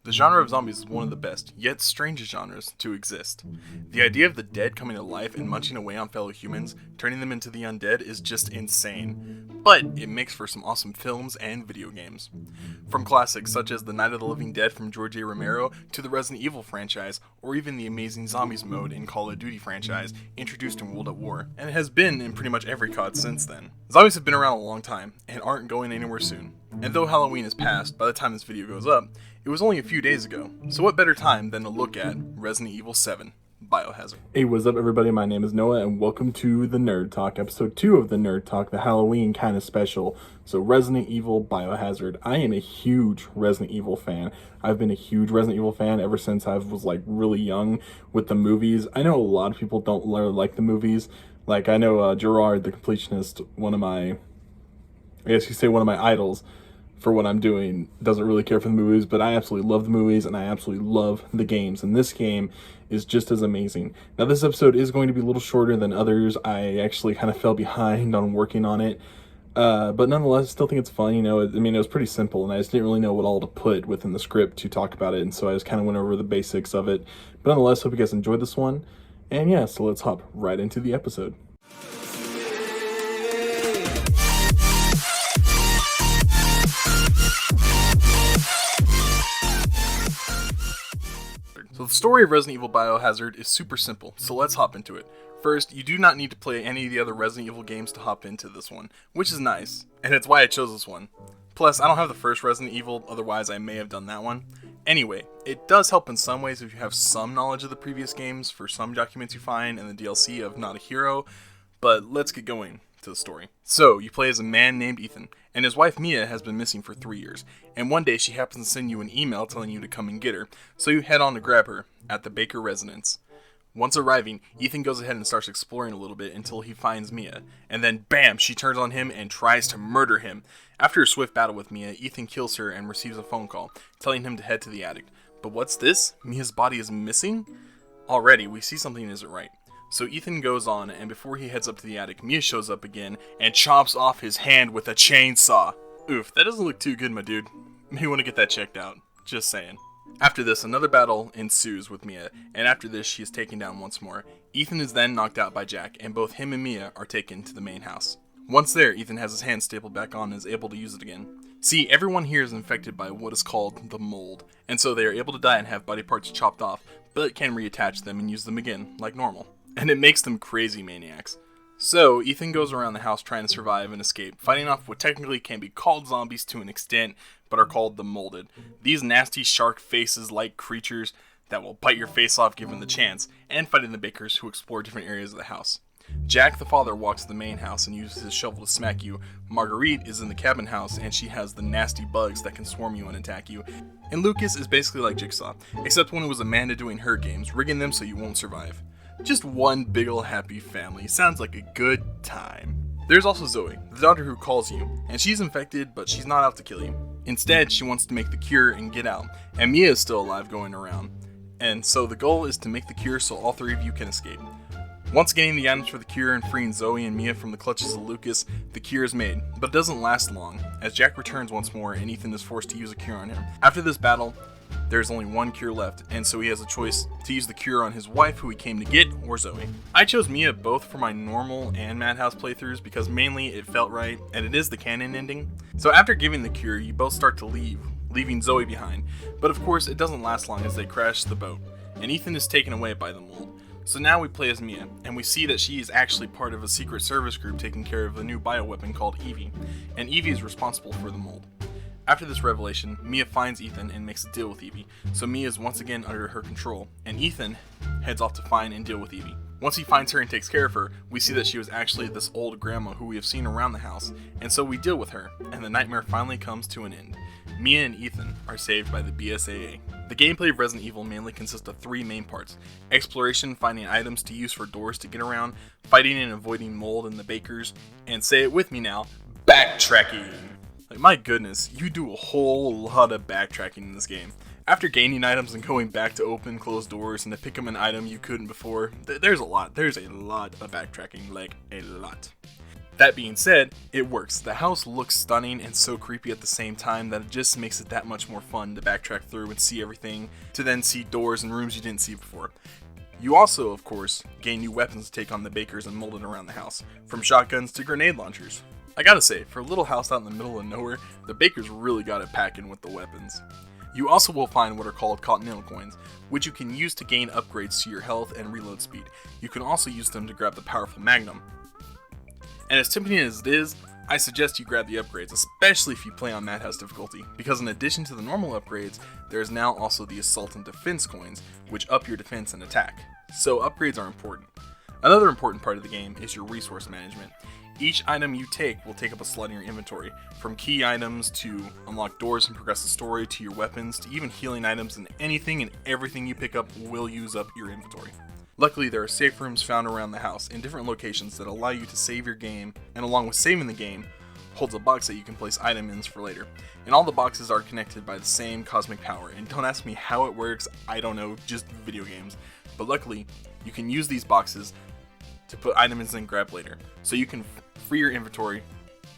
The genre of zombies is one of the best, yet strangest genres to exist. The idea of the dead coming to life and munching away on fellow humans, turning them into the undead, is just insane. But it makes for some awesome films and video games. From classics such as The Night of the Living Dead from George A. Romero to the Resident Evil franchise, or even the Amazing Zombies mode in Call of Duty franchise, introduced in World at War, and it has been in pretty much every COD since then. Zombies have been around a long time, and aren't going anywhere soon. And though Halloween is past by the time this video goes up, it was only a few days ago, so what better time than to look at Resident Evil 7, BIOHAZORD. Hey, what's up everybody, my name is Noah and welcome to the Nerd Talk, episode 2 of the Nerd Talk, the Halloween kind of special. So Resident Evil BIOHAZORD. I am a huge Resident Evil fan. I've been a huge Resident Evil fan ever since I was like really young with the movies. I know a lot of people don't really like the movies. Like I know Gerard the Completionist, one of my idols for what I'm doing, doesn't really care for the movies, but I absolutely love the movies and I absolutely love the games, and this game is just as amazing. Now this episode is going to be a little shorter than others. I actually kind of fell behind on working on it, but nonetheless I still think it's fun. It was pretty simple and I just didn't really know what all to put within the script to talk about it, and so I just kind of went over the basics of it. But nonetheless, hope you guys enjoyed this one, and yeah, so let's hop right into the episode. So the story of Resident Evil BIOHAZORD is super simple, so let's hop into it. First, you do not need to play any of the other Resident Evil games to hop into this one, which is nice, and it's why I chose this one. Plus, I don't have the first Resident Evil, otherwise I may have done that one. Anyway, it does help in some ways if you have some knowledge of the previous games for some documents you find in the DLC of Not a Hero, but let's get going to the story. So, you play as a man named Ethan, and his wife Mia has been missing for 3 years, and one day she happens to send you an email telling you to come and get her, so you head on to grab her at the Baker residence. Once arriving, Ethan goes ahead and starts exploring a little bit until he finds Mia, and then BAM! She turns on him and tries to murder him. After a swift battle with Mia, Ethan kills her and receives a phone call, telling him to head to the attic. But what's this? Mia's body is missing? Already, we see something isn't right. So Ethan goes on, and before he heads up to the attic, Mia shows up again and chops off his hand with a chainsaw. Oof, that doesn't look too good, my dude. May want to get that checked out. Just saying. After this, another battle ensues with Mia, and after this, she is taken down once more. Ethan is then knocked out by Jack, and both him and Mia are taken to the main house. Once there, Ethan has his hand stapled back on and is able to use it again. See, everyone here is infected by what is called the mold, and so they are able to die and have body parts chopped off, but can reattach them and use them again, like normal. And it makes them crazy maniacs. So, Ethan goes around the house trying to survive and escape, fighting off what technically can be called zombies to an extent, but are called the molded. These nasty shark faces-like creatures that will bite your face off given the chance, and fighting the Bakers who explore different areas of the house. Jack, the father, walks to the main house and uses his shovel to smack you. Marguerite is in the cabin house and she has the nasty bugs that can swarm you and attack you. And Lucas is basically like Jigsaw, except when it was Amanda doing her games, rigging them so you won't survive. Just one big ol' happy family. Sounds like a good time. There's also Zoe, the daughter who calls you, and she's infected, but she's not out to kill you. Instead, she wants to make the cure and get out, and Mia is still alive going around. And so the goal is to make the cure so all three of you can escape. Once gaining the items for the cure and freeing Zoe and Mia from the clutches of Lucas, the cure is made, but it doesn't last long, as Jack returns once more and Ethan is forced to use a cure on him. After this battle, there's only one cure left, and so he has a choice to use the cure on his wife, who he came to get, or Zoe. I chose Mia both for my normal and Madhouse playthroughs because mainly it felt right, and it is the canon ending. So after giving the cure, you both start to leave, leaving Zoe behind. But of course, it doesn't last long as they crash the boat, and Ethan is taken away by the mold. So now we play as Mia, and we see that she is actually part of a secret service group taking care of a new bioweapon called Evie, and Evie is responsible for the mold. After this revelation, Mia finds Ethan and makes a deal with Evie, so Mia is once again under her control, and Ethan heads off to find and deal with Evie. Once he finds her and takes care of her, we see that she was actually this old grandma who we have seen around the house, and so we deal with her, and the nightmare finally comes to an end. Mia and Ethan are saved by the BSAA. The gameplay of Resident Evil mainly consists of 3 main parts: exploration, finding items to use for doors to get around, fighting and avoiding mold and the Bakers, and say it with me now, backtracking. Like, my goodness, you do a whole lot of backtracking in this game. After gaining items and going back to open closed doors and to pick up an item you couldn't before, there's a lot of backtracking, like a lot. That being said, it works. The house looks stunning and so creepy at the same time that it just makes it that much more fun to backtrack through and see everything, to then see doors and rooms you didn't see before. You also, of course, gain new weapons to take on the bakers and mold it around the house, from shotguns to grenade launchers. I gotta say, for a little house out in the middle of nowhere, the bakers really got it packing with the weapons. You also will find what are called Continental Coins, which you can use to gain upgrades to your health and reload speed. You can also use them to grab the powerful Magnum. And as tempting as it is, I suggest you grab the upgrades, especially if you play on Madhouse difficulty, because in addition to the normal upgrades, there is now also the Assault and Defense coins, which up your defense and attack. So upgrades are important. Another important part of the game is your resource management. Each item you take will take up a slot in your inventory, from key items to unlock doors and progress the story, to your weapons, to even healing items, and anything and everything you pick up will use up your inventory. Luckily, there are safe rooms found around the house in different locations that allow you to save your game, and along with saving the game, holds a box that you can place items for later. And all the boxes are connected by the same cosmic power, and don't ask me how it works, I don't know, just video games. But luckily, you can use these boxes to put items in and grab later, so you can free your inventory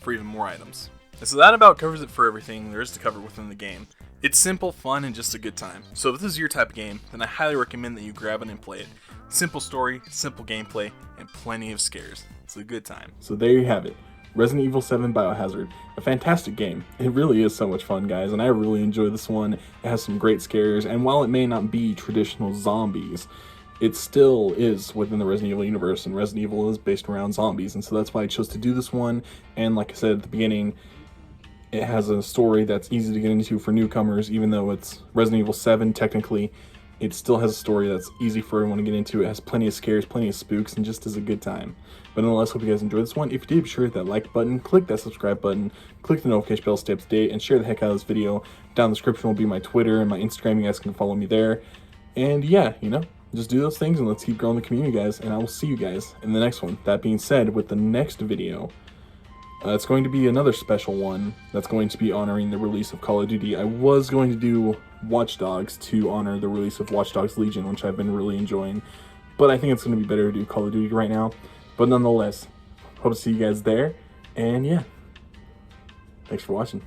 for even more items. And so that about covers it for everything there is to cover within the game. It's simple, fun, and just a good time. So if this is your type of game, then I highly recommend that you grab it and play it. Simple story, simple gameplay, and plenty of scares. It's a good time. So there you have it. Resident Evil 7 Biohazard. A fantastic game. It really is so much fun, guys, and I really enjoy this one. It has some great scares, and while it may not be traditional zombies, it still is within the Resident Evil universe, and Resident Evil is based around zombies, and so that's why I chose to do this one. And like I said at the beginning, it has a story that's easy to get into for newcomers, even though it's Resident Evil 7 technically. It still has a story that's easy for everyone to get into. It has plenty of scares, plenty of spooks, and just is a good time. But nonetheless, hope you guys enjoyed this one. If you did, be sure to hit that like button, click that subscribe button, click the notification bell to stay up to date, and share the heck out of this video. Down in the description will be my Twitter and my Instagram. You guys can follow me there. And yeah, just do those things and let's keep growing the community, guys. And I will see you guys in the next one. That being said, with the next video, it's going to be another special one that's going to be honoring the release of Call of Duty. I was going to do Watch Dogs to honor the release of Watch Dogs Legion, which I've been really enjoying. But I think it's going to be better to do Call of Duty right now. But nonetheless, hope to see you guys there. And yeah, thanks for watching.